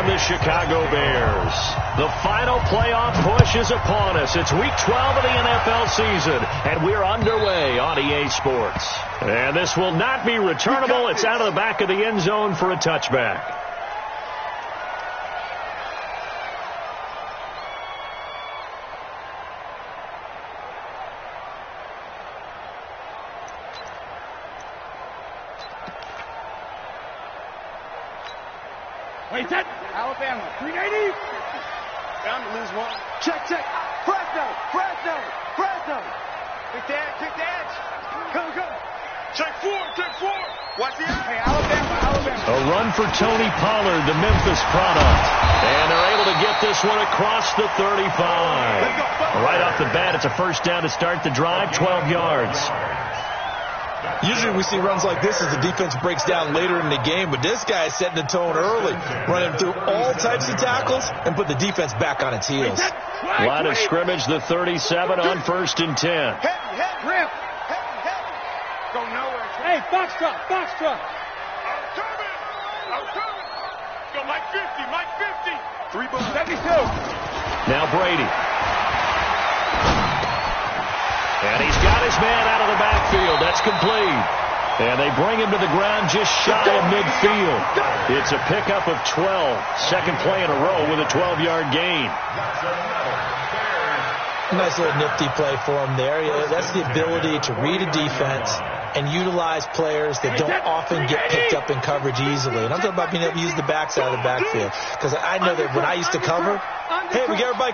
the Chicago Bears. The final playoff push is upon us. It's Week 12 of the NFL season, and we're underway on EA Sports. And this will not be returnable. It's out of the back of the end zone for a touchback. Wait, that Alabama, 380. Bound to lose one. Check. Fresno. Quick edge. Go. Check four. Watch the edge. Hey, Alabama. A run for Tony Pollard, the Memphis product. And they're able to get this one across the 35. Right off the bat, it's a first down to start the drive, 12 yards. Usually we see runs like this as the defense breaks down later in the game, but this guy is setting the tone early, running through all types of tackles and put the defense back on its heels. Line of scrimmage, the 37 on 1st and 10. Head, rip. Go nowhere. Hey, box truck. I'm coming. Go Mike 50. 3 balls. 72. Now Brady. And he's got his man out of the backfield. That's complete. And they bring him to the ground just shy of midfield. It's a pickup of 12. Second play in a row with a 12-yard gain. Nice little nifty play for him there. That's the ability to read a defense and utilize players that don't often get picked up in coverage easily. And I'm talking about being able to use the backside of the backfield. Because I know that when I used to cover, hey, we got everybody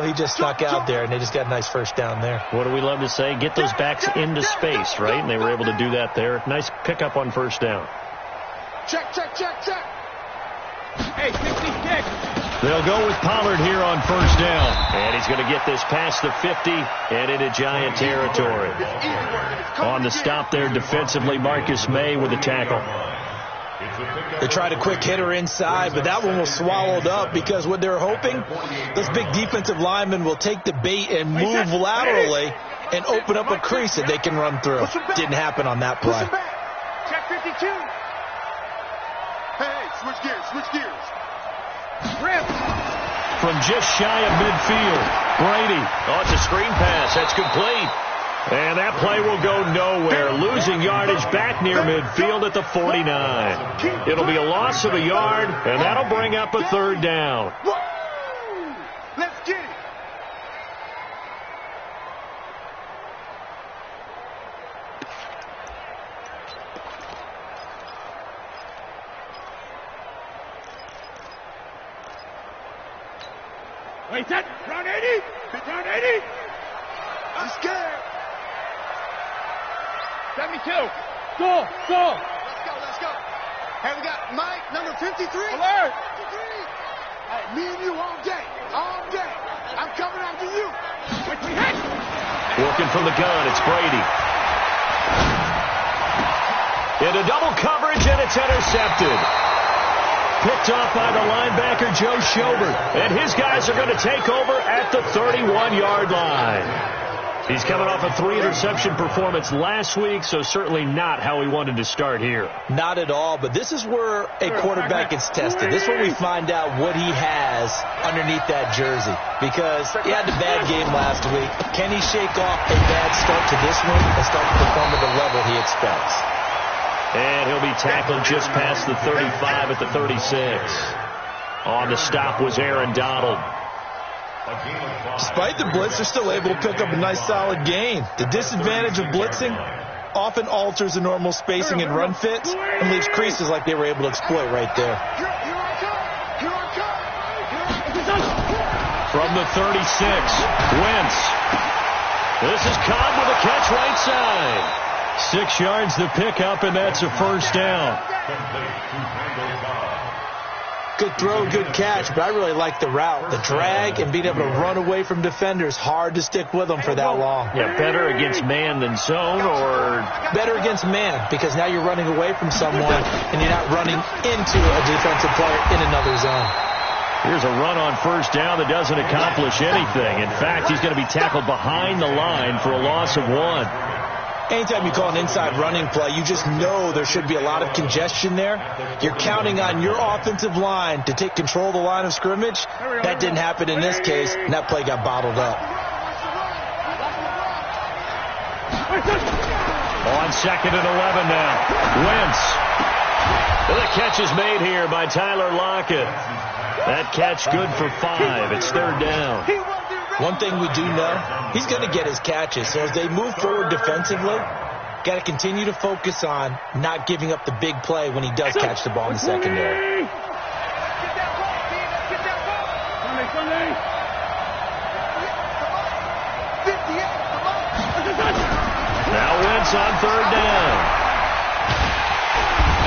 he just snuck out there, and they just got a nice first down there. What do we love to say? Get those backs into space, right? And they were able to do that there. Nice pickup on first down. Check. Hey, 66. They'll go with Pollard here on first down. And he's going to get this past the 50 and into Giant territory. On the stop there defensively, Marcus May with a tackle. They tried a quick hitter inside, but that one was swallowed up because what they're hoping, those big defensive linemen will take the bait and move laterally and open up a crease that they can run through. Didn't happen on that play. Check 52. Hey, switch gears. Rip. From just shy of midfield, Brady. Oh, it's a screen pass. That's complete. And that play will go nowhere. Losing yardage back near midfield at the 49. It'll be a loss of a yard, and that'll bring up a third down. Let's get it. Wait, that round 80. I'm scared. 72. Go. Let's go. Hey, we got Mike, number 53. Alert. 53. Hey, me and you all day. I'm coming after you. Working from the gun, it's Brady. Into double coverage, and it's intercepted. Picked off by the linebacker, Joe Schobert. And his guys are going to take over at the 31-yard line. He's coming off a 3-interception performance last week, so certainly not how he wanted to start here. Not at all, but this is where a quarterback gets tested. This is where we find out what he has underneath that jersey. Because he had a bad game last week. Can he shake off a bad start to this one and start to perform at the level he expects? And he'll be tackled just past the 35 at the 36. On the stop was Aaron Donald. Despite the blitz, they're still able to pick up a nice solid gain. The disadvantage of blitzing often alters the normal spacing and run fits and leaves creases like they were able to exploit right there. From the 36, Wentz. This is Cobb with a catch right side. 6 yards to pick up, and that's a first down. Good throw, good catch, but I really like the route. The drag and being able to run away from defenders, hard to stick with them for that long. Yeah, better against man than zone, or? Better against man, because now you're running away from someone and you're not running into a defensive player in another zone. Here's a run on first down that doesn't accomplish anything. In fact, he's going to be tackled behind the line for a loss of 1. Anytime you call an inside running play, you just know there should be a lot of congestion there. You're counting on your offensive line to take control of the line of scrimmage. That didn't happen in this case, and that play got bottled up. On 2nd and 11 now. Wentz. The catch is made here by Tyler Lockett. That catch good for 5. It's 3rd down. One thing we do know, he's going to get his catches. So as they move forward defensively, got to continue to focus on not giving up the big play when he does catch the ball in the secondary. Now Wentz on 3rd down.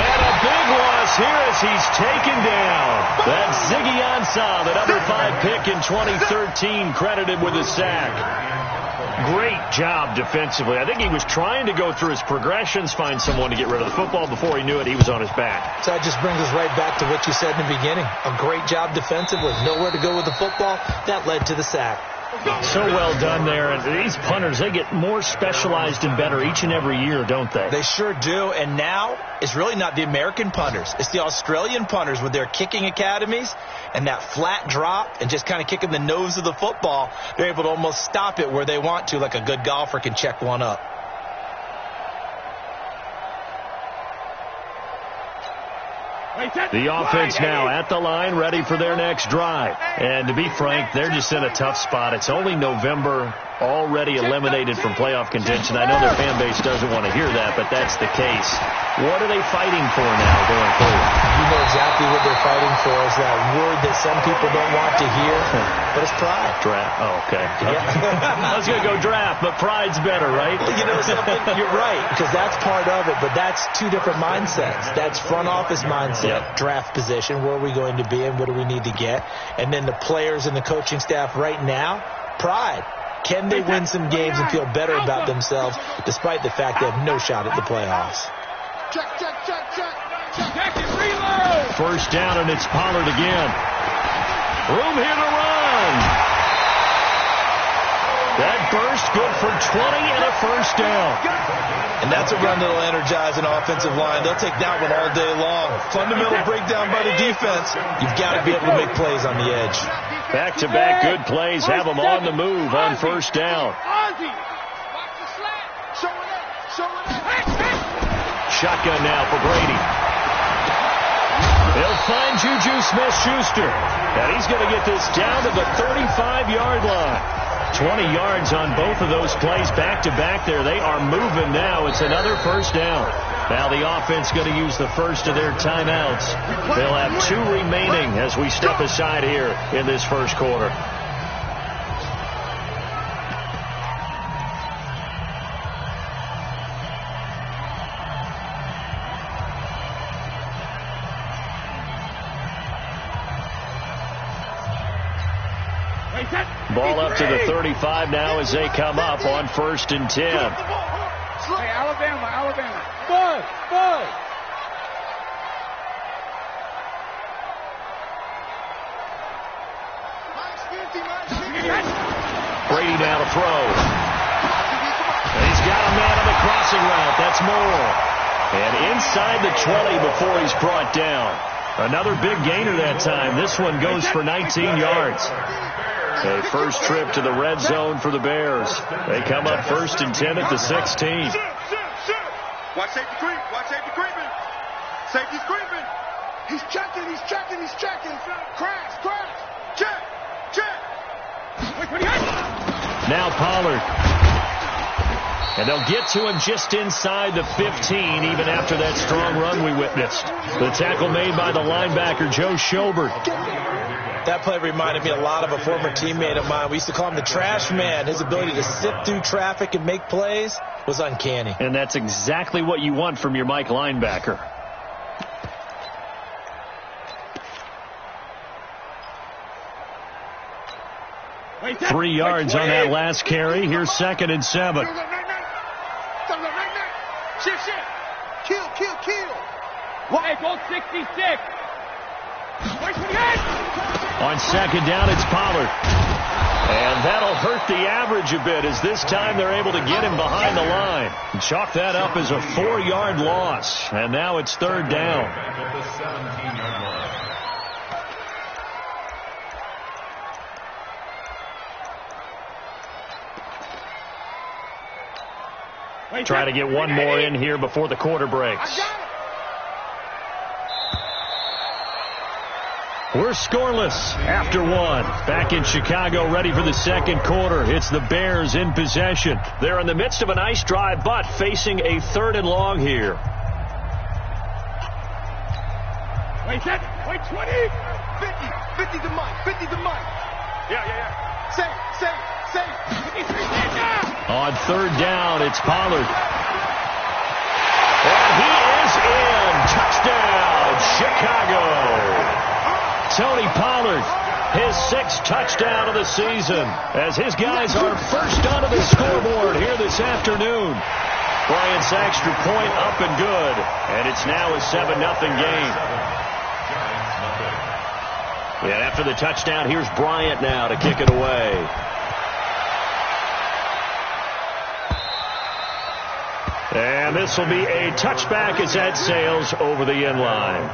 And a big loss here as he's taken down. That's Ziggy Ansah, the number 5 pick in 2013, credited with a sack. Great job defensively. I think he was trying to go through his progressions, find someone to get rid of the football. Before he knew it, he was on his back. So that just brings us right back to what you said in the beginning. A great job defensively. Nowhere to go with the football. That led to the sack. So well done there. And these punters, they get more specialized and better each and every year, don't they? They sure do. And now it's really not the American punters. It's the Australian punters with their kicking academies and that flat drop and just kind of kicking the nose of the football. They're able to almost stop it where they want to, like a good golfer can check one up. The offense now at the line, ready for their next drive. And to be frank, they're just in a tough spot. It's only November, already eliminated from playoff contention. I know their fan base doesn't want to hear that, but that's the case. What are they fighting for now going forward? You know exactly what they're fighting for. Is that word that some people don't want to hear, but it's pride. Draft. Oh, okay. Yeah. I was going to go draft, but pride's better, right? You know something? You're right, because that's part of it, but that's two different mindsets. That's front office mindset, draft position, where are we going to be and what do we need to get? And then the players and the coaching staff right now, pride. Can they win some games and feel better about themselves despite the fact they have no shot at the playoffs? Check. First down, and it's Pollard again. Room here to run. That burst good for 20 and a first down. And that's a run that'll energize an offensive line. They'll take that one all day long. Fundamental breakdown by the defense. You've got to be able to make plays on the edge. Back-to-back good plays have them on the move on first down. Shotgun now for Brady. They'll find Juju Smith-Schuster. And he's going to get this down to the 35-yard line. 20 yards on both of those plays back-to-back there. They are moving now. It's another first down. Now the offense going to use the first of their timeouts. They'll have 2 remaining as we step aside here in this first quarter. Ball up to the 35 now as they come up on 1st and 10. Hey, Alabama. Bud. Brady now to throw. And he's got a man on the crossing route. That's Moore. And inside the 20 before he's brought down. Another big gainer that time. This one goes for 19 yards. A first trip to the red zone for the Bears. They come up 1st and 10 at the 16. Watch safety creep. Safety's creeping. He's checking. Crash. Check. Now Pollard. And they'll get to him just inside the 15, even after that strong run we witnessed. The tackle made by the linebacker, Joe Schobert. That play reminded me a lot of a former teammate of mine. We used to call him the trash man. His ability to sift through traffic and make plays was uncanny. And that's exactly what you want from your Mike linebacker. Three yards on that last carry. Here's 2nd and 7. Shift. Kill. Hey, go 66. On second down, it's Pollard. And that'll hurt the average a bit as this time they're able to get him behind the line. Chalk that up as a 4-yard loss. And now it's third down. Try to get one more in here before the quarter breaks. We're scoreless after one. Back in Chicago, ready for the second quarter. It's the Bears in possession. They're in the midst of a nice drive, but facing a 3rd and long here. Wait, set. Wait, 20. 50 to Mike. 50 to Mike. Yeah. Save. 53. On third down, it's Pollard. And he is in. Touchdown, Chicago. Tony Pollard, his 6th touchdown of the season, as his guys are first onto the scoreboard here this afternoon. Bryant's extra point up and good, and it's now a 7-0 game. And after the touchdown, here's Bryant now to kick it away. And this will be a touchback as that sails over the end line.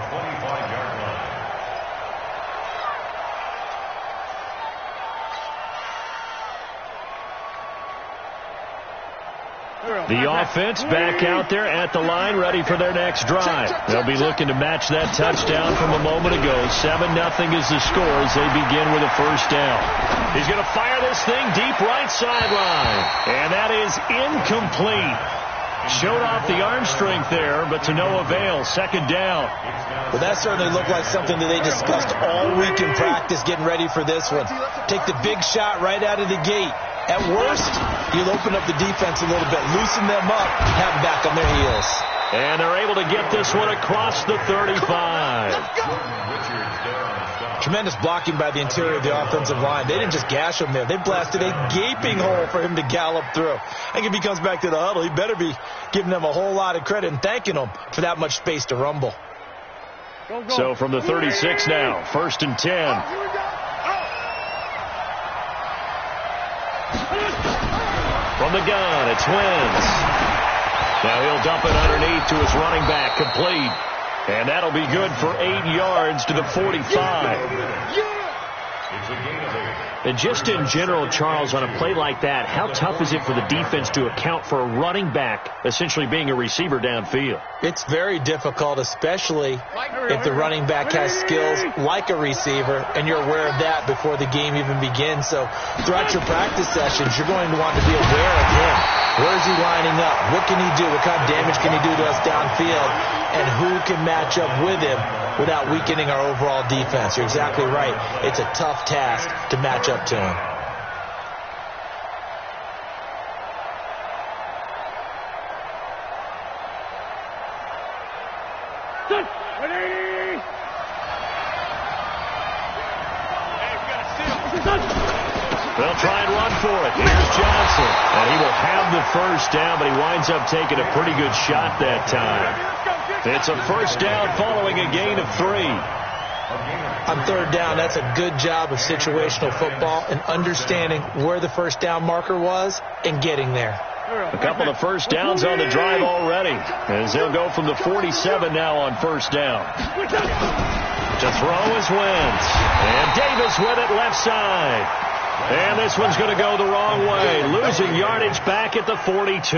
The offense back out there at the line, ready for their next drive. They'll be looking to match that touchdown from a moment ago. 7-0 is the score as they begin with a first down. He's going to fire this thing deep right sideline. And that is incomplete. Showed off the arm strength there, but to no avail. Second down. Well, that certainly looked like something that they discussed all week in practice, getting ready for this one. Take the big shot right out of the gate. At worst, you'll open up the defense a little bit, loosen them up, have them back on their heels. And they're able to get this one across the 35. Tremendous blocking by the interior of the offensive line. They didn't just gash him there. They blasted a gaping hole for him to gallop through. I think if he comes back to the huddle, he better be giving them a whole lot of credit and thanking them for that much space to rumble. So from the 36 now, 1st and 10. From the gun, it's Wentz. Now he'll dump it underneath to his running back, complete. And that'll be good for 8 yards to the 45. And just in general, Charles, on a play like that, how tough is it for the defense to account for a running back essentially being a receiver downfield? It's very difficult, especially if the running back has skills like a receiver, and you're aware of that before the game even begins. So throughout your practice sessions, you're going to want to be aware of him. Where is he lining up? What can he do? What kind of damage can he do to us downfield? And who can match up with him without weakening our overall defense? You're exactly right. It's a tough task to match up to him. They'll try and run for it. Here's Johnson. And he will have the first down, but he winds up taking a pretty good shot that time. It's a first down following a gain of 3. On third down, that's a good job of situational football and understanding where the first down marker was and getting there. A couple of first downs on the drive already, as they'll go from the 47 now on first down. To throw is Wentz. And Davis with it left side. And this one's going to go the wrong way, losing yardage back at the 42.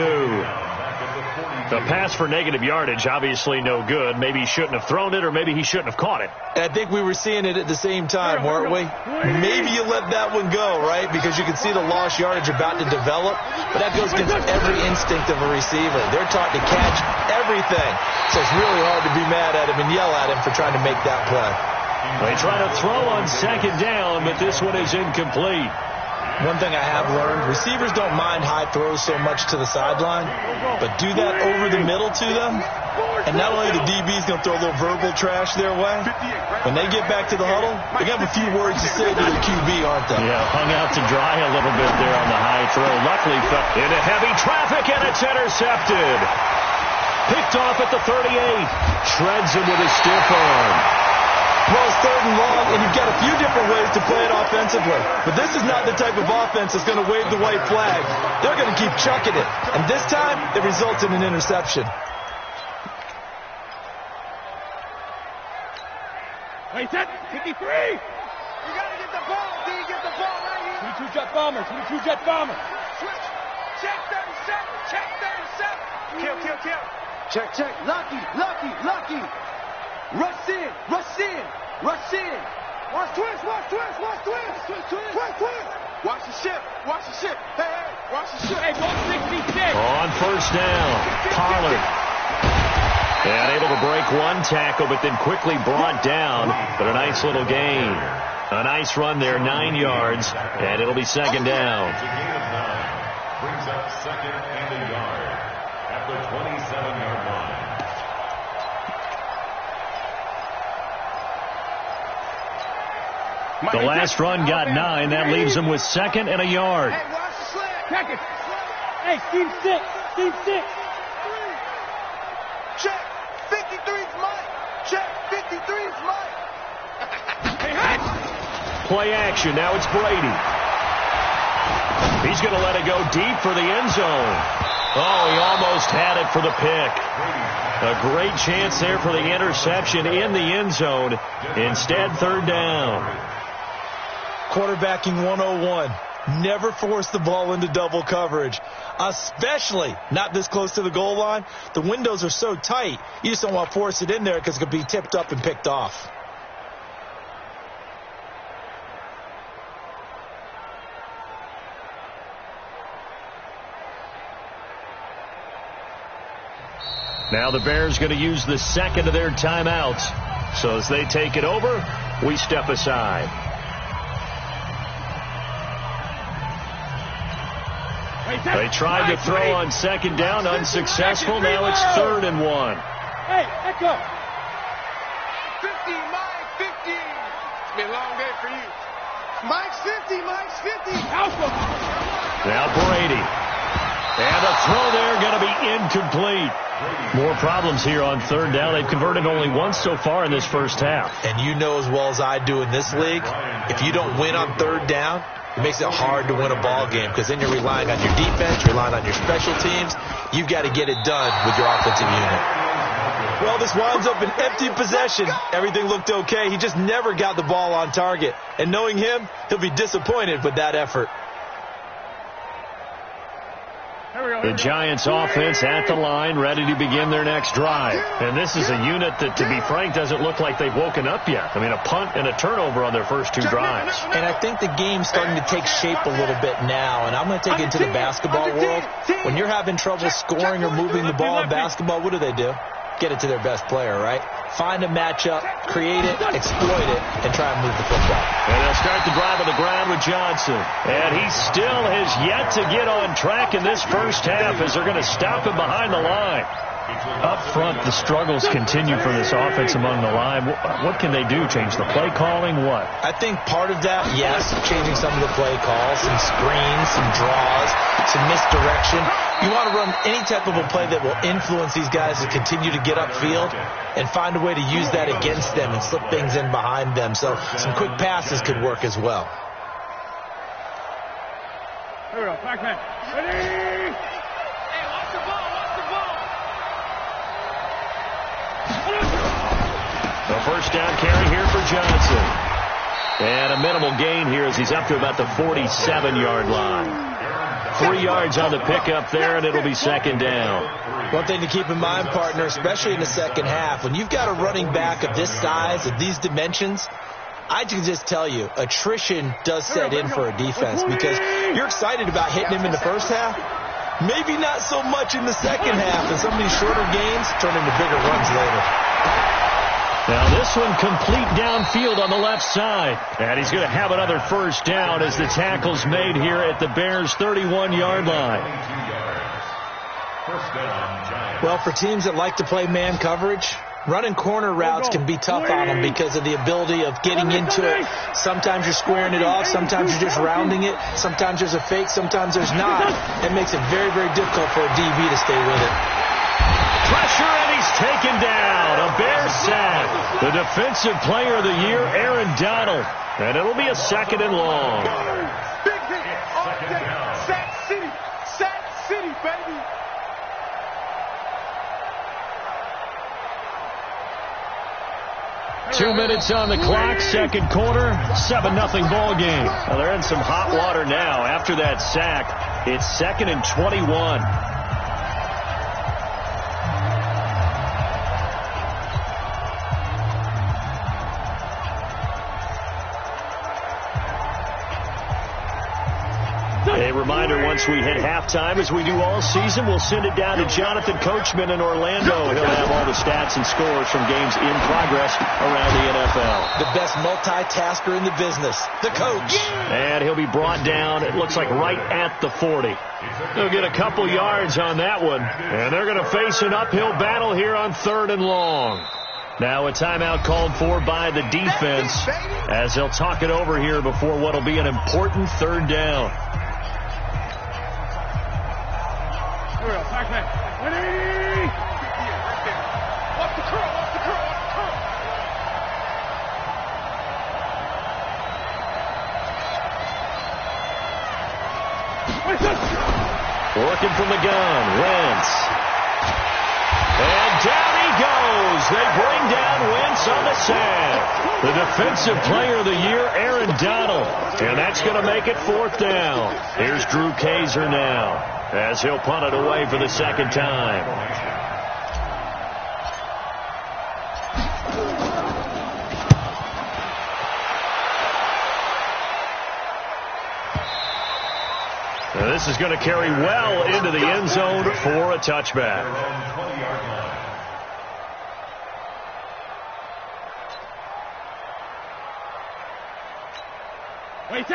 The pass for negative yardage, obviously no good. Maybe he shouldn't have thrown it, or maybe he shouldn't have caught it. I think we were seeing it at the same time, weren't we? Maybe you let that one go, right? Because you can see the lost yardage about to develop. But that goes against every instinct of a receiver. They're taught to catch everything. So it's really hard to be mad at him and yell at him for trying to make that play. They try to throw on second down, but this one is incomplete. One thing I have learned, receivers don't mind high throws so much to the sideline, but do that over the middle to them, and not only the DB's going to throw a little verbal trash their way, when they get back to the huddle, they have a few words to say to the QB, aren't they? Yeah, hung out to dry a little bit there on the high throw. Luckily, into heavy traffic, and it's intercepted. Picked off at the 38. Shreds him with a stiff arm. Well, it's third and long, and you've got a few different ways defensively. But this is not the type of offense that's going to wave the white flag. They're going to keep chucking it. And this time, it results in an interception. Wait, set. 53. You got to get the ball, D. Get the ball right here. 22 jet bomber. 22 jet bomber. Switch. Check 37. Check 37. Kill, kill, kill. Check, check. Lucky, lucky, lucky. Rush in, rush in, rush in. Watch twist, watch twist, watch twist. Twist, twist, twist, twist. Watch the ship, watch the ship. Hey, hey, watch the ship. Hey, 166. On first down, Pollard. And able to break one tackle, but then quickly brought down. But a nice little gain. A nice run there, 9 yards, and it'll be second down. Brings up second and a yard at the 27-yard line. The last run got 9. That leaves him with second and a yard. Hey, watch the slant. Check it. Hey, Steve 6. Steve 6. Check. 53's Mike. Check. 53's Mike. Hey, hey. Play action. Now it's Brady. He's going to let it go deep for the end zone. Oh, he almost had it for the pick. A great chance there for the interception in the end zone. Instead, third down. Quarterbacking 101. Never force the ball into double coverage, especially not this close to the goal line. The windows are so tight, you just don't want to force it in there because it could be tipped up and picked off. Now the Bears going to use the second of their timeouts. So as they take it over, we step aside. They tried to throw on second down, unsuccessful. Now it's 3rd and 1. Hey, let's go. 50, Mike, 50. It's been a long day for you. Mike's 50, Mike's 50. Now Brady. And the throw there going to be incomplete. More problems here on third down. They've converted only once so far in this first half. And you know as well as I do in this league, if you don't win on third down, it makes it hard to win a ball game because then you're relying on your defense, you're relying on your special teams. You've got to get it done with your offensive unit. Well, this winds up an empty possession. Everything looked okay. He just never got the ball on target. And knowing him, he'll be disappointed with that effort. The Giants offense at the line, ready to begin their next drive. And this is a unit that, to be frank, doesn't look like they've woken up yet. I mean, a punt and a turnover on their first 2 drives. And I think the game's starting to take shape a little bit now. And I'm going to take it to the basketball world. When you're having trouble scoring or moving the ball in basketball, what do? Get it to their best player, right? Find a matchup, create it, exploit it, and try and move the football. And they'll start the drive on the ground with Johnson. And he still has yet to get on track in this first half as they're going to stop him behind the line. Up front, the struggles continue for this offense among the line. What can they do? Change the play calling? What? I think part of that, yes, changing some of the play calls, some screens, some draws, some misdirection. You want to run any type of a play that will influence these guys to continue to get upfield and find a way to use that against them and slip things in behind them. So some quick passes could work as well. Here we go. Back man. Ready? Hey, watch the ball. Watch the ball. The first down carry here for Johnson. And a minimal gain here as he's up to about the 47-yard line. 3 yards on the pickup there, and it'll be second down. One thing to keep in mind, partner, especially in the second half, when you've got a running back of this size, of these dimensions, I can just tell you, attrition does set in for a defense because you're excited about hitting him in the first half. Maybe not so much in the second half, and some of these shorter gains turn into bigger runs later. Now this one complete downfield on the left side. And he's going to have another first down as the tackle's made here at the Bears' 31-yard line. Well, for teams that like to play man coverage, running corner routes can be tough on them because of the ability of getting into it. Sometimes you're squaring it off. Sometimes you're just rounding it. Sometimes there's a fake. Sometimes there's not. It makes it very, very difficult for a DB to stay with it. pressure, and he's taken down. A Bear sack. The Defensive Player of the Year, Aaron Donald. And it'll be a 2nd and long. Big hit. Sack City. Sack City, baby. Two minutes on the clock, second quarter, 7-0 ball game. Well, they're in some hot water now. After that sack, it's 2nd and 21. A reminder, once we hit halftime, as we do all season, we'll send it down to Jonathan Coachman in Orlando. He'll have all the stats and scores from games in progress around the NFL. The best multitasker in the business, the coach. And he'll be brought down, it looks like, right at the 40. They'll get a couple yards on that one. And they're going to face an uphill battle here on 3rd and long. Now a timeout called for by the defense as they'll talk it over here before what will be an important 3rd down. Working from the gun, Wentz. And down he goes. They bring down Wentz on the sack. The Defensive Player of the Year, Aaron Donald. And that's going to make it 4th down. Here's Drew Kaiser now as he'll punt it away for the 2nd time. Now this is going to carry well into the end zone for a touchback.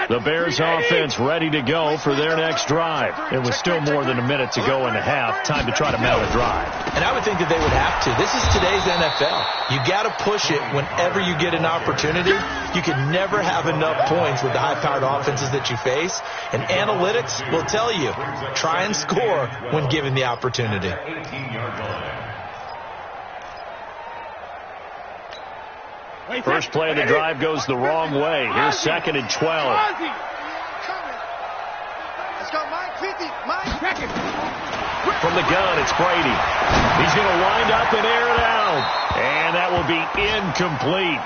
The Bears offense ready to go for their next drive. It was still more than a minute to go in the half. Time to try to mount a drive. And I would think that they would have to. This is today's NFL. You got to push it whenever you get an opportunity. You can never have enough points with the high-powered offenses that you face. And analytics will tell you, try and score when given the opportunity. First play of the drive goes the wrong way. Here's 2nd and 12. From the gun, it's Brady. He's going to wind up and air it out. And that will be incomplete.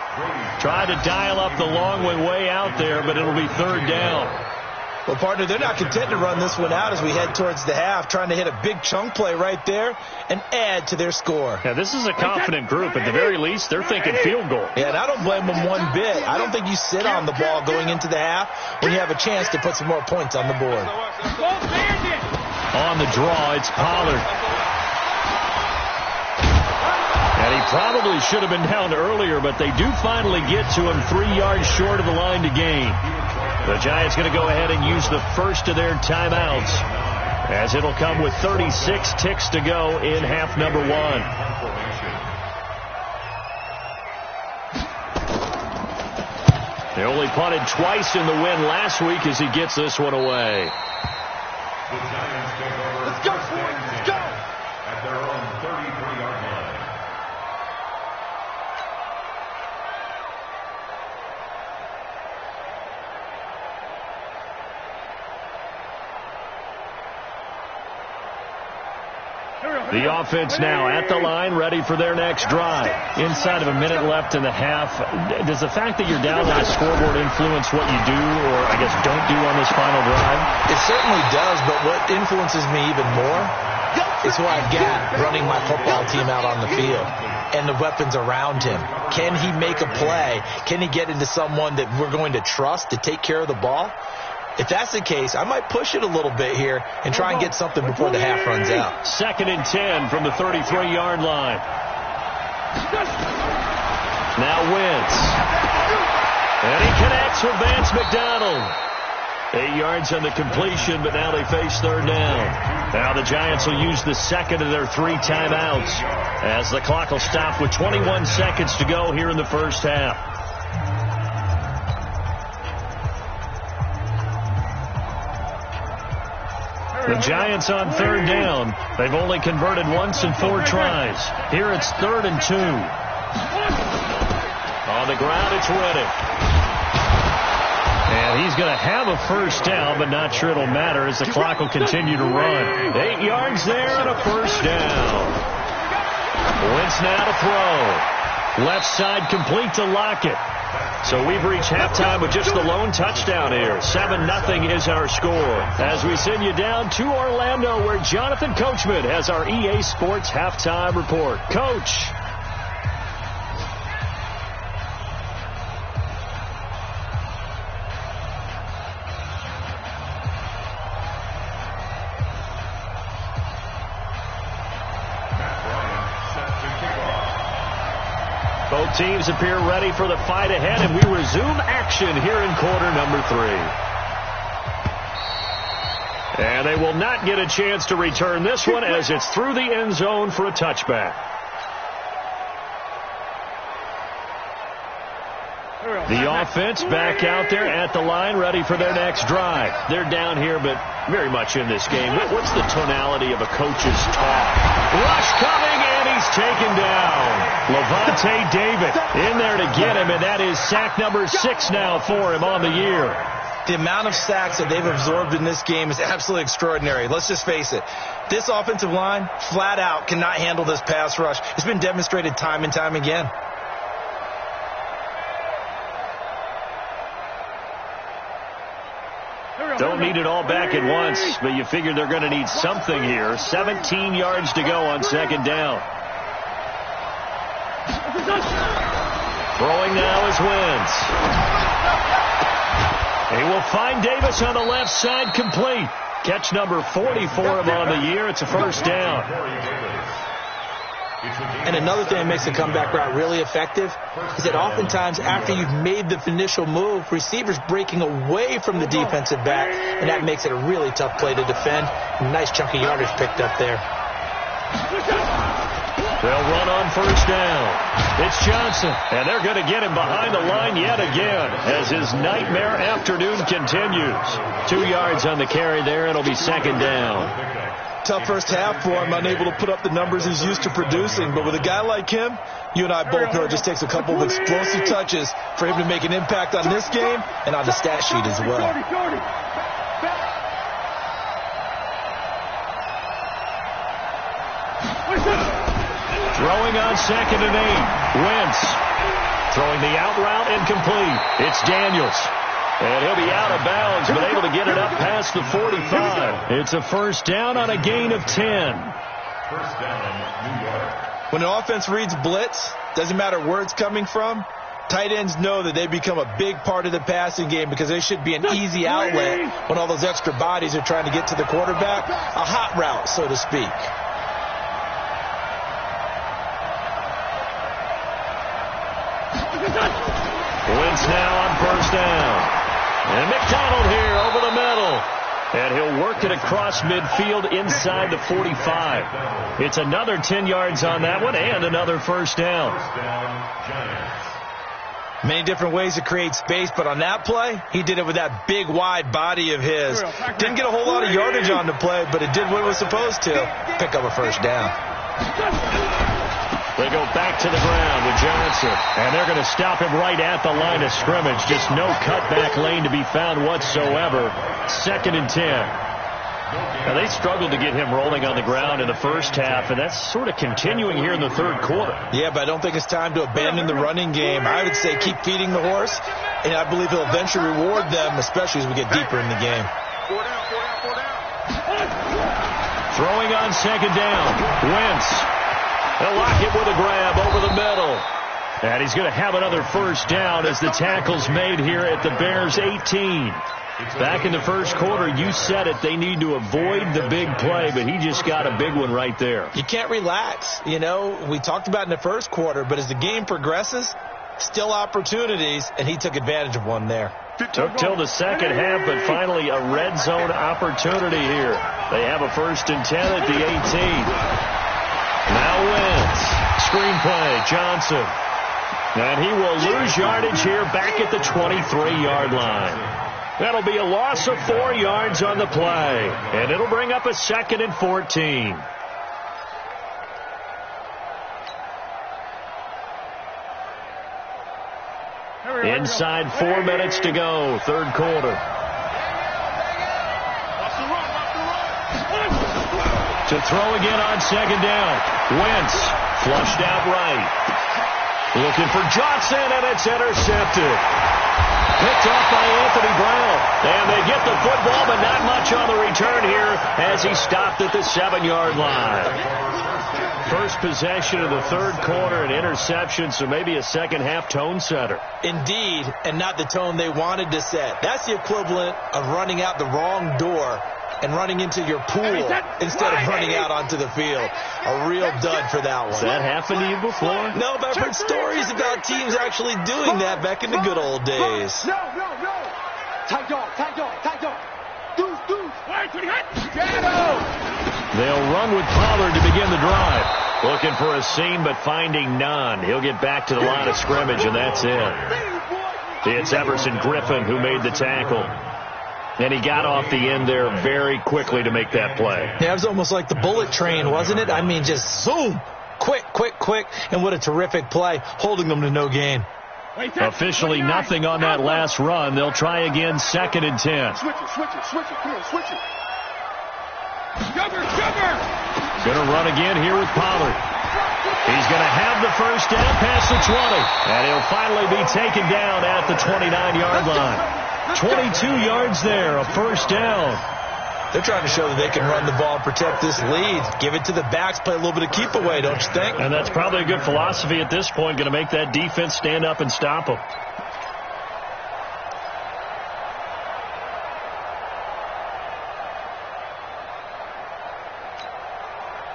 Tried to dial up the long way out there, but it'll be 3rd down. Well, partner, they're not content to run this one out as we head towards the half, trying to hit a big chunk play right there and add to their score. Yeah, this is a confident group. At the very least, they're thinking field goal. Yeah, and I don't blame them one bit. I don't think you sit on the ball going into the half when you have a chance to put some more points on the board. On the draw, it's Pollard. And he probably should have been down earlier, but they do finally get to him 3 yards short of the line to gain. The Giants going to go ahead and use the first of their timeouts as it'll come with 36 ticks to go in half number 1. They only punted twice in the win last week as he gets this one away. Let's go, boys. Let's go. At their own 33-yard line. The offense now at the line, ready for their next drive. Inside of a minute left in the half, does the fact that you're down on a scoreboard influence what you do, or I guess don't do on this final drive? It certainly does, but what influences me even more is who I've got running my football team out on the field and the weapons around him. Can he make a play? Can he get into someone that we're going to trust to take care of the ball? If that's the case, I might push it a little bit here and try and get something before the half runs out. 2nd and 10 from the 33-yard line. Now Wentz. And he connects with Vance McDonald. 8 yards on the completion, but now they face 3rd down. Now the Giants will use the second of their 3 timeouts as the clock will stop with 21 seconds to go here in the first half. The Giants on third down. They've only converted once in 4 tries. Here it's 3rd and 2. On the ground, it's Reddick. And he's going to have a first down, but not sure it'll matter as the clock will continue to run. 8 yards there and a first down. Wentz now to throw. Left side complete to Lockett. So we've reached halftime with just the lone touchdown here. 7-0 is our score. As we send you down to Orlando, where Jonathan Coachman has our EA Sports halftime report. Coach. Both teams appear ready for the fight ahead, and we resume action here in quarter number 3. And they will not get a chance to return this one as it's through the end zone for a touchback. The offense back out there at the line, ready for their next drive. They're down here, but very much in this game. What's the tonality of a coach's talk? Rush coming, and he's taken down. Levante David in there to get him, and that is sack number 6 now for him on the year. The amount of sacks that they've absorbed in this game is absolutely extraordinary. Let's just face it. This offensive line, flat out, cannot handle this pass rush. It's been demonstrated time and time again. Don't need it all back at once, but you figure they're going to need something here. 17 yards to go on second down. Throwing now is Wentz. He will find Davis on the left side, complete. Catch number 40 for him on the year. It's a first down. And another thing that makes the comeback route really effective is that oftentimes after you've made the initial move, receivers breaking away from the defensive back, and that makes it a really tough play to defend. Nice chunky yardage picked up there. They'll run on first down. It's Johnson, and they're going to get him behind the line yet again as his nightmare afternoon continues. 2 yards on the carry there. It'll be second down. Tough first half for him, unable to put up the numbers he's used to producing. But with a guy like him, you and I both know it just takes a couple of explosive touches for him to make an impact on this game and on the stat sheet as well. Throwing on 2nd and 8. Wentz throwing the out route incomplete. It's Daniels. And he'll be out of bounds, but able to get it up past the 45. It's a first down on a gain of 10. First down, New York. When an offense reads blitz, doesn't matter where it's coming from, tight ends know that they become a big part of the passing game because they should be an easy outlet when all those extra bodies are trying to get to the quarterback. A hot route, so to speak. Wentz now on first down. And McDonald here over the middle. And he'll work it across midfield inside the 45. It's another 10 yards on that one and another first down. Many different ways to create space, but on that play, he did it with that big, wide body of his. Didn't get a whole lot of yardage on the play, but it did what it was supposed to. Pick up a first down. They go back to the ground with Johnson, and they're going to stop him right at the line of scrimmage. Just no cutback lane to be found whatsoever. 2nd and 10. Now, they struggled to get him rolling on the ground in the first half, and that's sort of continuing here in the third quarter. Yeah, but I don't think it's time to abandon the running game. I would say keep feeding the horse, and I believe he'll eventually reward them, especially as we get deeper in the game. 4 down, 4 down, 4 down. Throwing on second down. Wentz. They'll lock it with a grab over the middle. And he's going to have another first down as the tackle's made here at the Bears' 18. Back in the first quarter, you said it, they need to avoid the big play, but he just got a big one right there. You can't relax. You know, we talked about in the first quarter, but as the game progresses, still opportunities, and he took advantage of one there. Took till the second half, but finally a red zone opportunity here. They have a 1st and 10 at the 18. Now Wentz. Screen play, Johnson. And he will lose yardage here back at the 23-yard line. That'll be a loss of 4 yards on the play, and it'll bring up a 2nd and 14. Inside 4 minutes to go, third quarter. To throw again on 2nd down. Wentz flushed out right. Looking for Johnson, and it's intercepted. Picked off by Anthony Brown. And they get the football, but not much on the return here as he stopped at the 7-yard line. First possession of the third quarter, an interception, so maybe a second-half tone setter. Indeed, and not the tone they wanted to set. That's the equivalent of running out the wrong door and running into your pool instead of running out onto the field. A real dud for that one. Has that happened to you before? No, but I've heard stories about teams actually doing that back in the good old days. No. Tight dog. Deuce. They'll run with Pollard to begin the drive. Looking for a seam, but finding none. He'll get back to the line of scrimmage, and that's it. It's Everson Griffin who made the tackle. And he got off the end there very quickly to make that play. Yeah, it was almost like the bullet train, wasn't it? I mean, just zoom. Quick. And what a terrific play, holding them to no gain. Officially nothing on that last run. They'll try again, 2nd and 10. Switch it. Come on, switch it. Sugar. Going to run again here with Pollard. He's going to have the first down past the 20. And he'll finally be taken down at the 29-yard line. 22 yards there, a first down. They're trying to show that they can run the ball and protect this lead. Give it to the backs, play a little bit of keep away, don't you think? And that's probably a good philosophy at this point, going to make that defense stand up and stop them.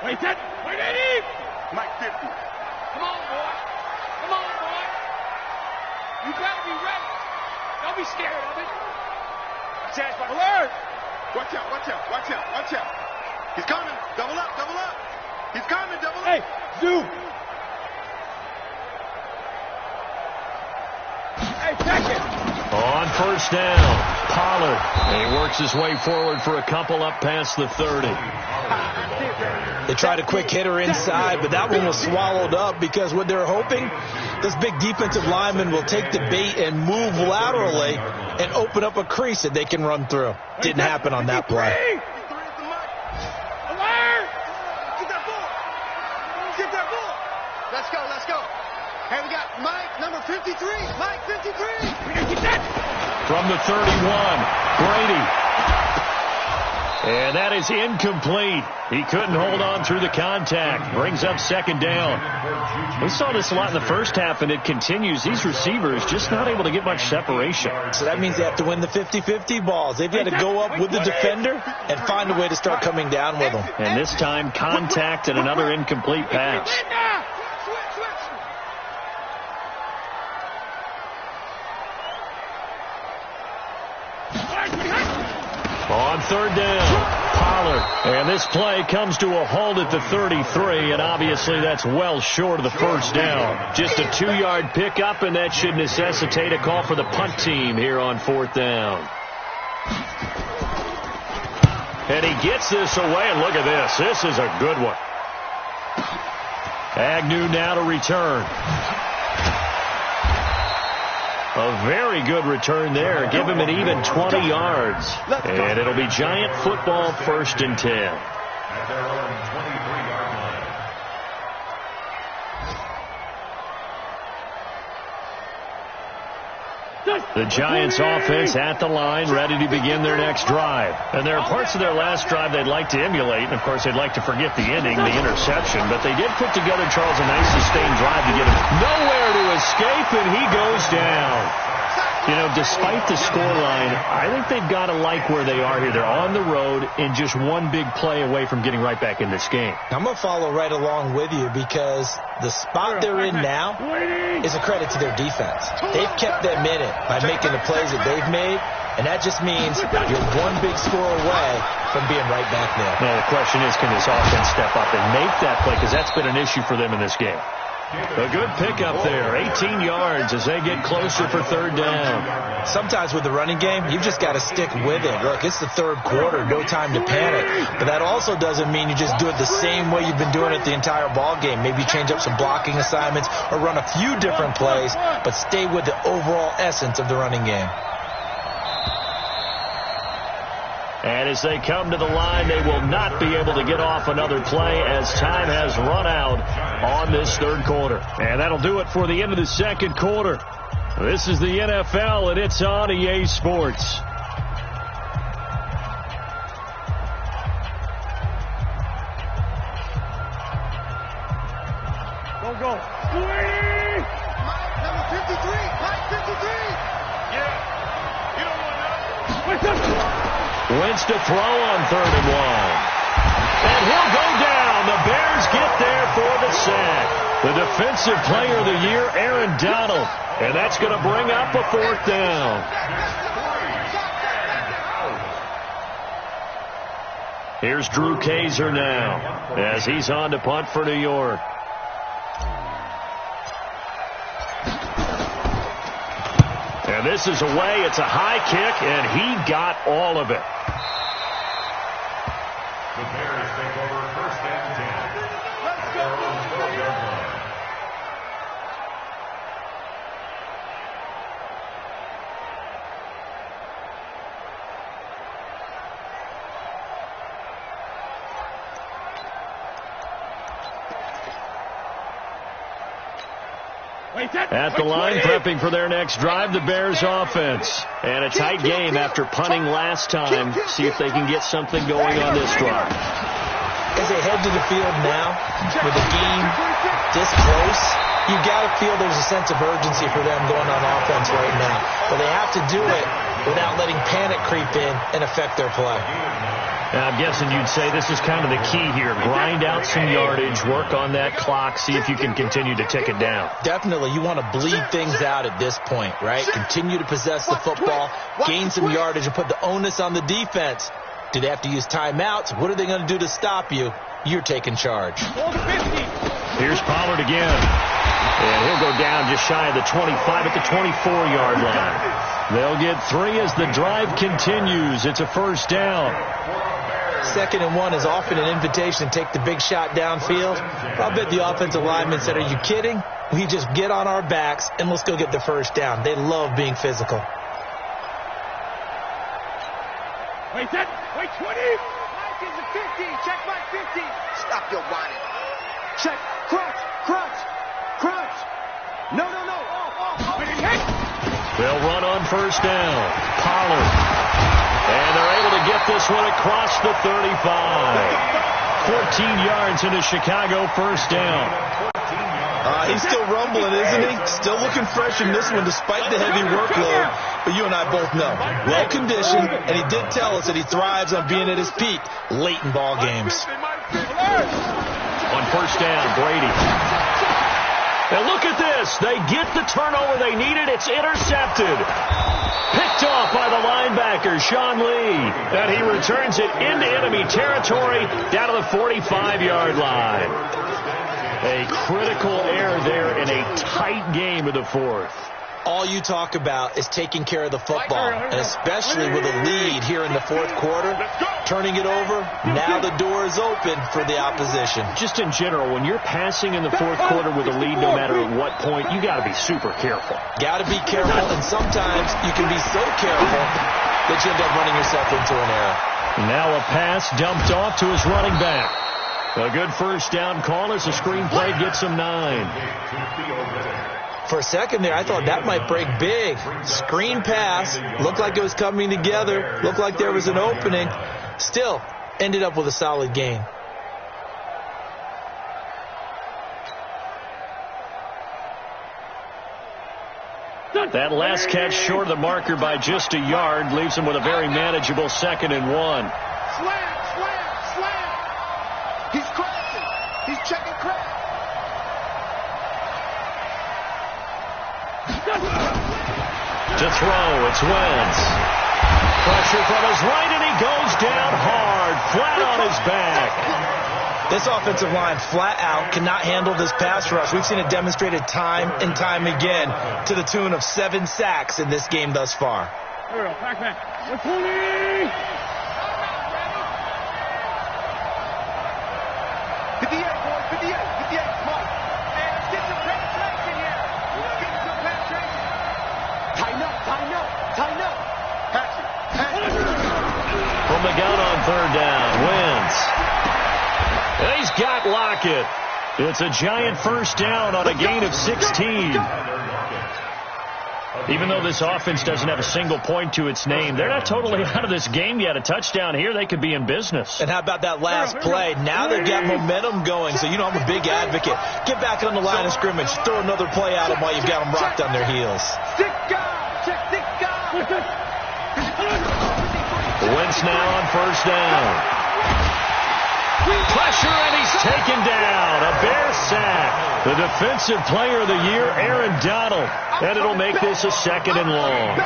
Wait, Eddie! Mike 50. Come on, boy. You gotta be ready. Don't be scared of it. Chance, alert! Watch out. He's coming. Double up. He's coming, double up. Hey, zoom. Hey, check it. On first down, Pollard. And he works his way forward for a couple up past the 30. They tried a quick hitter inside, but that one was swallowed up because what they're hoping, this big defensive lineman will take the bait and move laterally and open up a crease that they can run through. Didn't happen on that play. Get that ball. Let's go. Hey, we got Mike, number 53. Mike, 53. From the 31, Brady. And that is incomplete. He couldn't hold on through the contact. Brings up 2nd down. We saw this a lot in the first half, and it continues. These receivers just not able to get much separation. So that means they have to win the 50-50 balls. They've got to go up with the defender and find a way to start coming down with them. And this time, contact and another incomplete pass. On 3rd down, Pollard. And this play comes to a halt at the 33, and obviously that's well short of the first down. Just a 2-yard pickup, and that should necessitate a call for the punt team here on 4th down. And he gets this away, and look at this. This is a good one. Agnew now to return. A very good return there. Give him an even 20 yards. And it'll be Giant football, 1st and 10. At their own 23-yard line. The Giants offense at the line, ready to begin their next drive. And there are parts of their last drive they'd like to emulate. And, of course, they'd like to forget the ending, the interception. But they did put together, Charles, a nice sustained drive to get him nowhere to escape, and he goes down. You know, despite the scoreline, I think they've got to like where they are here. They're on the road and just one big play away from getting right back in this game. I'm going to follow right along with you because the spot they're in now is a credit to their defense. They've kept them in it by making the plays that they've made, and that just means you're one big score away from being right back there. Now, the question is, can this offense step up and make that play? Because that's been an issue for them in this game. A good pickup there, 18 yards as they get closer for third down. Sometimes with the running game, you've just got to stick with it. Look, it's the third quarter, no time to panic. But that also doesn't mean you just do it the same way you've been doing it the entire ball game. Maybe change up some blocking assignments or run a few different plays, but stay with the overall essence of the running game. And as they come to the line, they will not be able to get off another play as time has run out on this third quarter. And that'll do it for the end of the second quarter. This is the NFL, and it's on EA Sports. Go. Number 53. Mike 53. Yeah. You don't want to. Wentz to throw on 3rd and 1. And he'll go down. The Bears get there for the sack. The Defensive Player of the Year, Aaron Donald. And that's going to bring up a 4th down. Here's Drew Kaiser now as he's on to punt for New York. And this is away. It's a high kick, and he got all of it. The Bears take over 1st and 10. Let's go. At the line, prepping for their next drive, the Bears offense. And a tight game after punting last time. See if they can get something going on this drive. As they head to the field now, with the game this close, you got to feel there's a sense of urgency for them going on offense right now. But they have to do it without letting panic creep in and affect their play. Now, I'm guessing you'd say this is kind of the key here. Grind out some yardage, work on that clock, see if you can continue to tick it down. Definitely. You want to bleed things out at this point, right? Continue to possess the football, gain some yardage, and put the onus on the defense. Do they have to use timeouts? What are they going to do to stop you? You're taking charge. Here's Pollard again. And he'll go down just shy of the 25 at the 24-yard line. They'll get 3 as the drive continues. It's a 1st down. 2nd and 1 is often an invitation to take the big shot downfield. I'll bet the offensive linemen said, are you kidding? We just get on our backs and let's go get the 1st down. They love being physical. Wait, 20. Mike is a 50. Check Mike 50. Stop your whining. Check. Crunch. No. They'll run on 1st down. Pollard. And they're able to get this one across the 35. 14 yards into Chicago, 1st down. He's still rumbling, isn't he? Still looking fresh in this one despite the heavy workload. But you and I both know, well-conditioned, and he did tell us that he thrives on being at his peak late in ball games. On 1st down, Brady. And look at this. They get the turnover they needed. It's intercepted. Picked off by the linebacker, Sean Lee. And he returns it into enemy territory down to the 45-yard line. A critical error there in a tight game of the 4th. All you talk about is taking care of the football, and especially with a lead here in the 4th quarter, turning it over, now the door is open for the opposition. Just in general, when you're passing in the 4th quarter with a lead, no matter at what point, you got to be super careful. Got to be careful, and sometimes you can be so careful that you end up running yourself into an error. Now a pass dumped off to his running back. A good 1st down call as the screen play gets him 9. For a second there, I thought that might break big. Screen pass. Looked like it was coming together. Looked like there was an opening. Still, ended up with a solid gain. That last catch short of the marker by just a yard leaves him with a very manageable 2nd and 1. Slam. He's crashing. He's checking crack. To throw, it's Wentz. Pressure from his right, and he goes down hard, flat on his back. This offensive line flat out cannot handle this pass rush. We've seen it demonstrated time and time again to the tune of 7 sacks in this game thus far. Here we go. Back. 20! 58, boys. 58. Come on. Hey, let's get some penetration here. Let's get some penetration. Tighten up. Pass it. From the gun on 3rd down. Wins. He's got Lockett. It's a giant first down on a gain of 16. Even though this offense doesn't have a single point to its name, they're not totally out of this game yet. A touchdown here, they could be in business. And how about that last play? Now they've got momentum going. So, I'm a big advocate. Get back on the line of scrimmage. Throw another play at them while you've got them rocked on their heels. Wentz now on 1st down. Pressure, and he's taken down. A Bear sack. The defensive player of the year, Aaron Donald. And it'll make this a 2nd and long.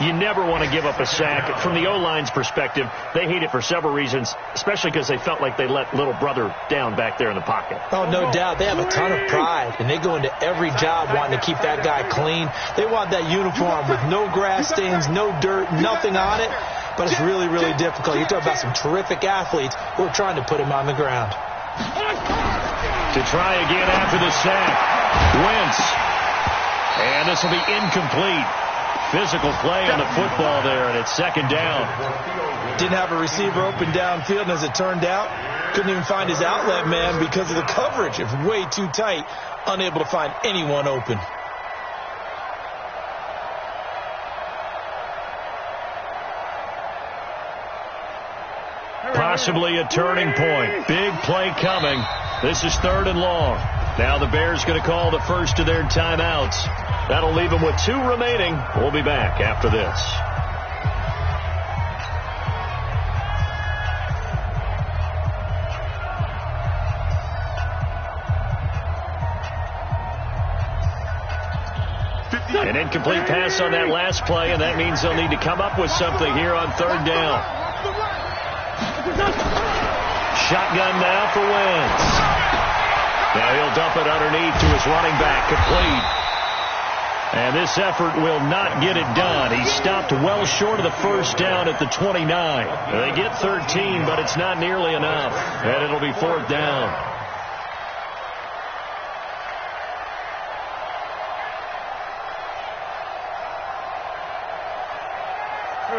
You never want to give up a sack. From the O-line's perspective, they hate it for several reasons, especially because they felt like they let little brother down back there in the pocket. Oh, no doubt. They have a ton of pride, and they go into every job wanting to keep that guy clean. They want that uniform with no grass stains, no dirt, nothing on it. But it's really, really difficult. You're talking about some terrific athletes who are trying to put him on the ground. To try again after the sack. Wentz. And this will be incomplete. Physical play on the football there, and it's 2nd down. Didn't have a receiver open downfield, and as it turned out, couldn't even find his outlet man because of the coverage. It's way too tight, unable to find anyone open. Possibly a turning point. Big play coming. This is 3rd and long. Now the Bears going to call the first of their timeouts. That'll leave them with 2 remaining. We'll be back after this. An incomplete pass on that last play, and that means they'll need to come up with something here on 3rd down. Shotgun now for Wentz. Now he'll dump it underneath to his running back, complete. And this effort will not get it done. He stopped well short of the first down at the 29. They get 13, but it's not nearly enough. And it'll be 4th down.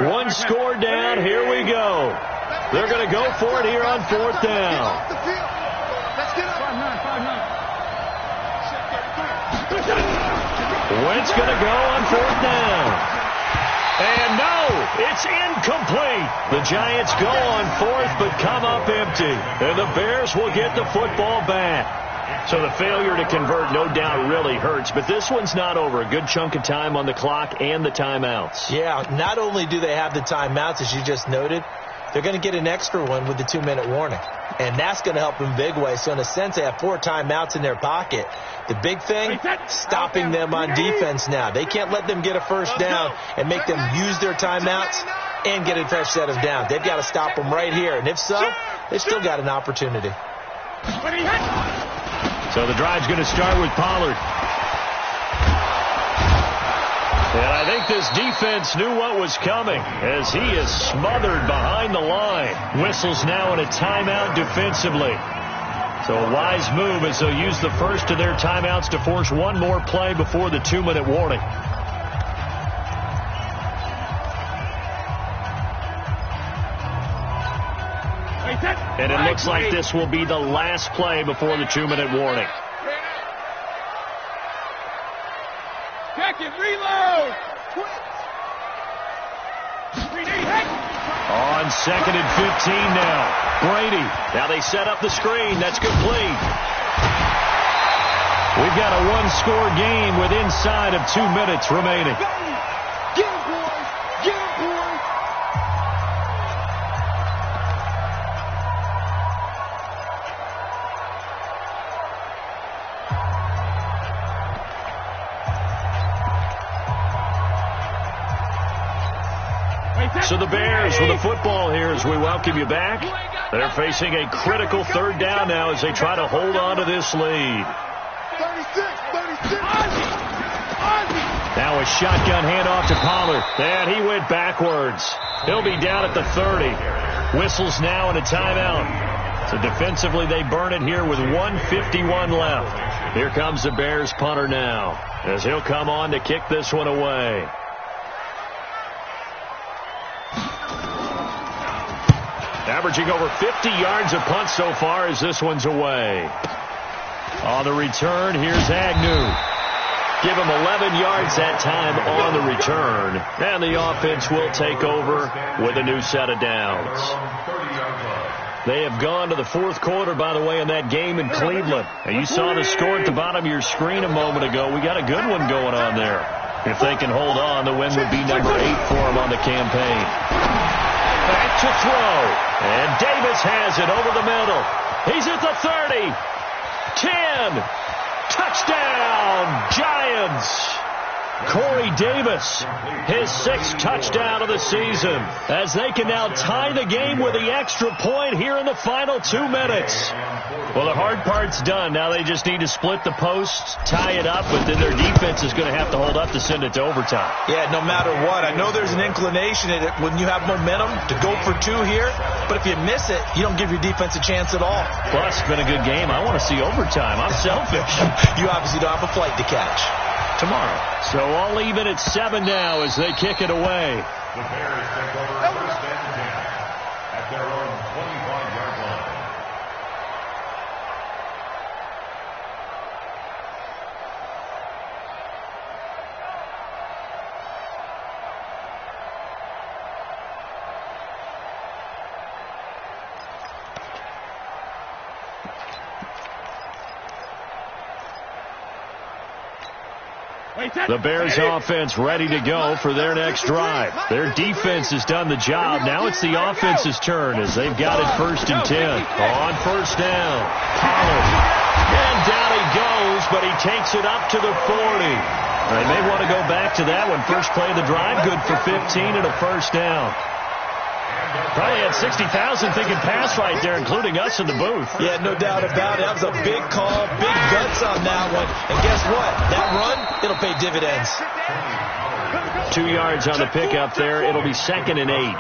One score down. Here we go. They're going to go for it here on 4th down. Wentz going to go on 4th down. And no, it's incomplete. The Giants go on 4th but come up empty. And the Bears will get the football back. So the failure to convert no doubt really hurts, but this one's not over. A good chunk of time on the clock and the timeouts. Yeah, not only do they have the timeouts, as you just noted, they're going to get an extra one with the 2-minute warning. And that's going to help in big way. So in a sense, they have 4 timeouts in their pocket. The big thing, stopping them on defense now. They can't let them get a first down and make them use their timeouts and get a fresh set of downs. They've got to stop them right here. And if so, they've still got an opportunity. So the drive's going to start with Pollard. And I think this defense knew what was coming as he is smothered behind the line. Whistles now in a timeout defensively. So a wise move as they'll use the first of their timeouts to force one more play before the 2-minute warning. And it looks like this will be the last play before the 2-minute warning. Check it, reload! On 2nd and 15 now. Brady. Now they set up the screen. That's complete. We've got a one-score game with inside of 2 minutes remaining. Get him, boys! Get him, boys! So the Bears with the football here as we welcome you back. They're facing a critical third down now as they try to hold on to this lead. 36. Now a shotgun handoff to Pollard. And he went backwards. He'll be down at the 30. Whistles now and a timeout. So defensively they burn it here with 1:51 left. Here comes the Bears punter now as he'll come on to kick this one away. Averaging over 50 yards a punt so far as this one's away. On the return, here's Agnew. Give him 11 yards that time on the return. And the offense will take over with a new set of downs. They have gone to the fourth quarter, by the way, in that game in Cleveland. And you saw the score at the bottom of your screen a moment ago. We got a good one going on there. If they can hold on, the win would be number 8 for them on the campaign. Back to throw. And Davis has it over the middle. He's at the 30. 10. Touchdown, Giants. Corey Davis, his 6th touchdown of the season, as they can now tie the game with the extra point here in the final 2 minutes. Well, the hard part's done. Now they just need to split the posts, tie it up, but then their defense is going to have to hold up to send it to overtime. Yeah, no matter what. I know there's an inclination in it when you have momentum to go for 2 here, but if you miss it, you don't give your defense a chance at all. Plus, it's been a good game. I want to see overtime. I'm selfish. You obviously don't have a flight to catch. Tomorrow. So all even at 7 now as they kick it away. The Bears take over first and 10 at their own 25-yard line. The Bears offense ready to go for their next drive. Their defense has done the job. Now it's the offense's turn as they've got it 1st and 10. On first down, Pollard. And down he goes, but he takes it up to the 40. They may want to go back to that one. First play of the drive, good for 15 and a first down. Probably had 60,000 thinking pass right there, including us in the booth. Yeah, no doubt about it. That was a big call, big guts on that one. And guess what? That run, it'll pay dividends. 2 yards on the pickup there. It'll be 2nd and 8.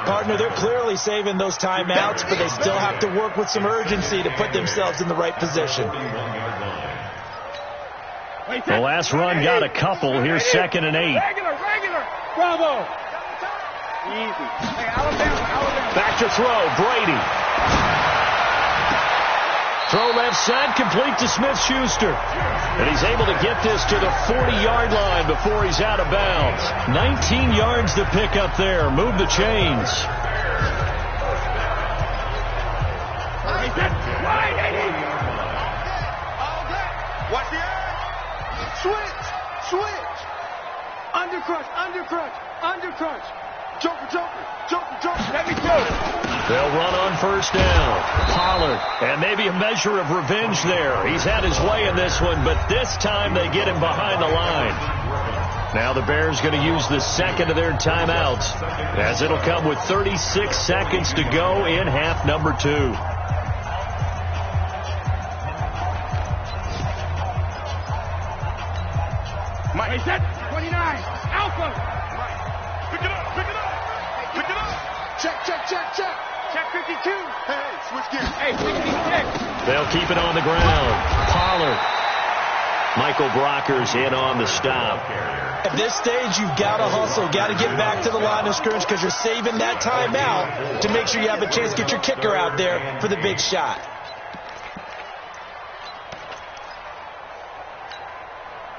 Partner, they're clearly saving those timeouts, but they still have to work with some urgency to put themselves in the right position. The last run got a couple. Here's 2nd and 8. Regular. Bravo. Easy. Hey, Alabama. Back to throw, Brady. Throw left side, complete to Smith-Schuster. And he's able to get this to the 40-yard line before he's out of bounds. 19 yards to pick up there. Move the chains. Watch the edge. Switch. Undercrunch. Joker. Let me go. They'll run on first down. Pollard, and maybe a measure of revenge there. He's had his way in this one, but this time they get him behind the line. Now the Bears going to use the 2nd of their timeouts, as it'll come with 36 seconds to go in half number 2. Mike, set 29. Alpha. Pick it up. Check. Check 52. Hey, switch gears. Hey, 66. They'll keep it on the ground. Pollard. Michael Brocker's in on the stop. At this stage, you've got to hustle, got to get back to the line of scrimmage because you're saving that timeout to make sure you have a chance to get your kicker out there for the big shot.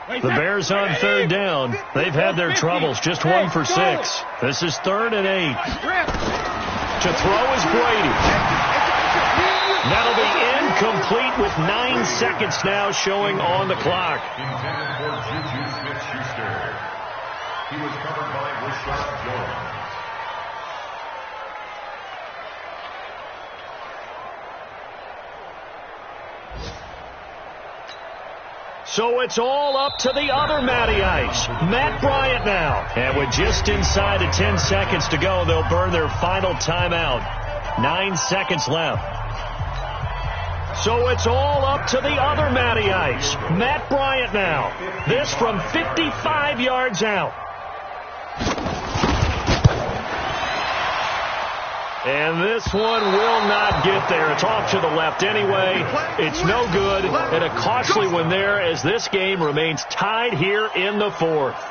The Bears on 3rd down. They've had their troubles, just 1 for 6. This is 3rd and 8. To throw is Brady. That'll be incomplete with 9 seconds now showing on the clock. Intended for Juju Smith-Schuster. He was covered by Rashad Jones. So it's all up to the other Matty Ice, Matt Bryant now. And with just inside of 10 seconds to go, they'll burn their final timeout. 9 seconds left. So it's all up to the other Matty Ice, Matt Bryant now. This from 55 yards out. And this one will not get there. It's off to the left anyway. It's no good. And a costly one there as this game remains tied here in the fourth.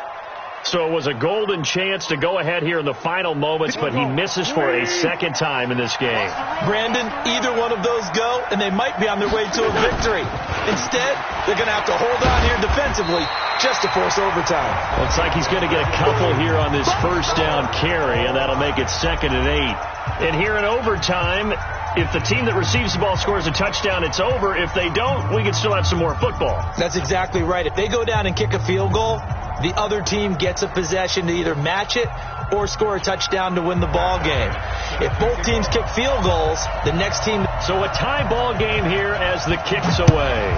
So it was a golden chance to go ahead here in the final moments, but he misses for a second time in this game. Brandon, either one of those go, and they might be on their way to a victory. Instead, they're going to have to hold on here defensively just to force overtime. Looks like he's going to get a couple here on this first down carry, and that'll make it 2nd and 8. And here in overtime, if the team that receives the ball scores a touchdown, it's over. If they don't, we can still have some more football. That's exactly right. If they go down and kick a field goal, the other team gets a possession to either match it or score a touchdown to win the ball game. If both teams kick field goals, the next team... So a tie ball game here as the kick's away.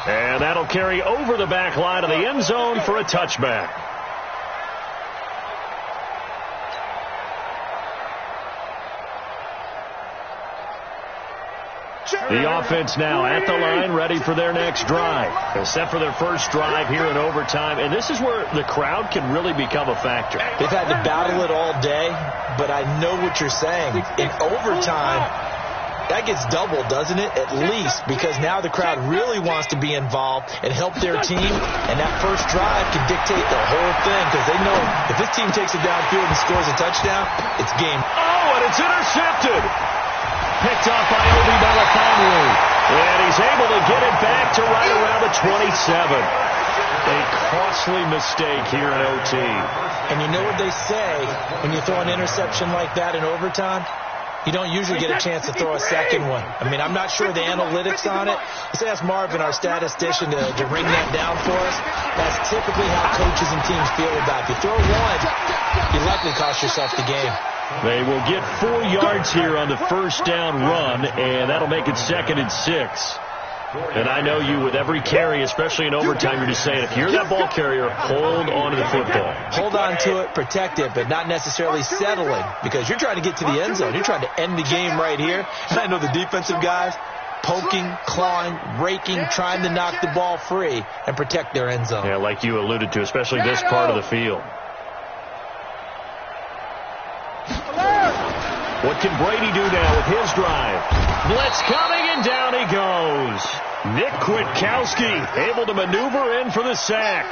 And that'll carry over the back line of the end zone for a touchback. The offense now at the line, ready for their next drive. They're set for their first drive here in overtime, and this is where the crowd can really become a factor. They've had to battle it all day, but I know what you're saying. In overtime, that gets doubled, doesn't it? At least, because now the crowd really wants to be involved and help their team, and that first drive can dictate the whole thing, because they know if this team takes it downfield and scores a touchdown, it's game. Oh, and it's intercepted. Picked up by Obi Melifonwu. And he's able to get it back to right around the 27. A costly mistake here in OT. And you know what they say when you throw an interception like that in overtime? You don't usually get a chance to throw a second one. I mean, I'm not sure the analytics on it. Let's ask Marvin, our statistician, to ring that down for us. That's typically how coaches and teams feel about it. If you throw one, you likely cost yourself the game. They will get 4 yards here on the first down run, and that'll make it 2nd and 6. And I know you, with every carry, especially in overtime, you're just saying, if you're that ball carrier, hold on to the football. Hold on to it, protect it, but not necessarily settling, because you're trying to get to the end zone. You're trying to end the game right here. And I know the defensive guys poking, clawing, raking, trying to knock the ball free and protect their end zone. Yeah, like you alluded to, especially this part of the field. What can Brady do now with his drive? Blitz coming, and down he goes. Nick Kwiatkowski able to maneuver in for the sack.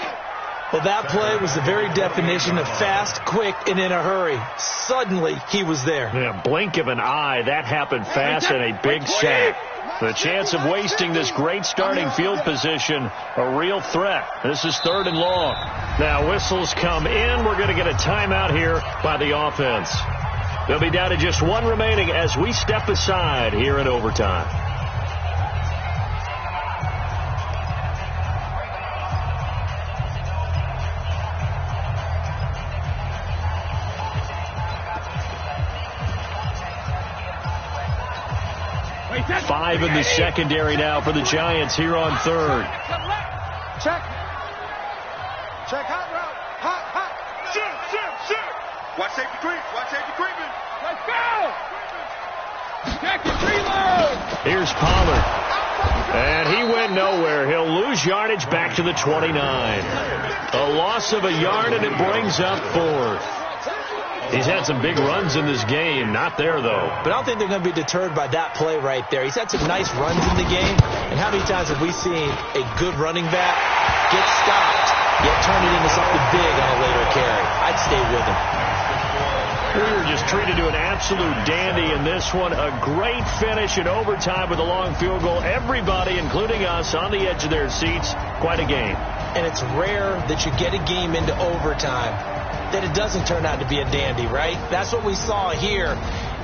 Well, that play was the very definition of fast, quick, and in a hurry. Suddenly, he was there. Yeah, blink of an eye, that happened fast, and a big sack. The chance of wasting this great starting field position, a real threat. This is 3rd and long. Now whistles come in. We're going to get a timeout here by the offense. They'll be down to just 1 remaining as we step aside here in overtime. Five in the secondary now for the Giants here on 3rd. Check. Check hot route. Hot. Shoot. Watch safety creep. Watch safety creeping. Let's go. Check it. Reload. Here's Pollard. And he went nowhere. He'll lose yardage back to the 29. A loss of a yard, and it brings up 4th. He's had some big runs in this game. Not there, though. But I don't think they're going to be deterred by that play right there. He's had some nice runs in the game. And how many times have we seen a good running back get stopped, yet turn it into something big on a later carry? I'd stay with him. We were just treated to an absolute dandy in this one. A great finish in overtime with a long field goal. Everybody, including us, on the edge of their seats. Quite a game. And it's rare that you get a game into overtime that it doesn't turn out to be a dandy, right? That's what we saw here.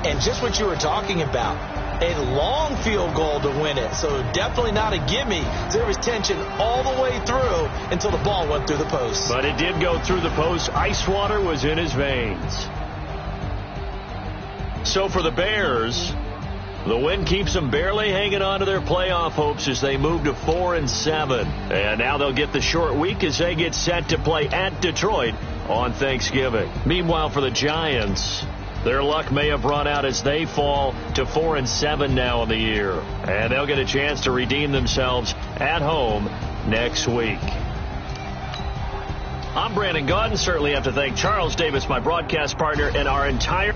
And just what you were talking about, a long field goal to win it. So definitely not a gimme. There was tension all the way through until the ball went through the post. But it did go through the post. Ice water was in his veins. So for the Bears, The win keeps them barely hanging on to their playoff hopes as they move to 4-7. And now they'll get the short week as they get set to play at Detroit on Thanksgiving. Meanwhile, for the Giants, their luck may have run out as they fall to 4-7 now in the year. And they'll get a chance to redeem themselves at home next week. I'm Brandon Gaudin. Certainly have to thank Charles Davis, my broadcast partner, and our entire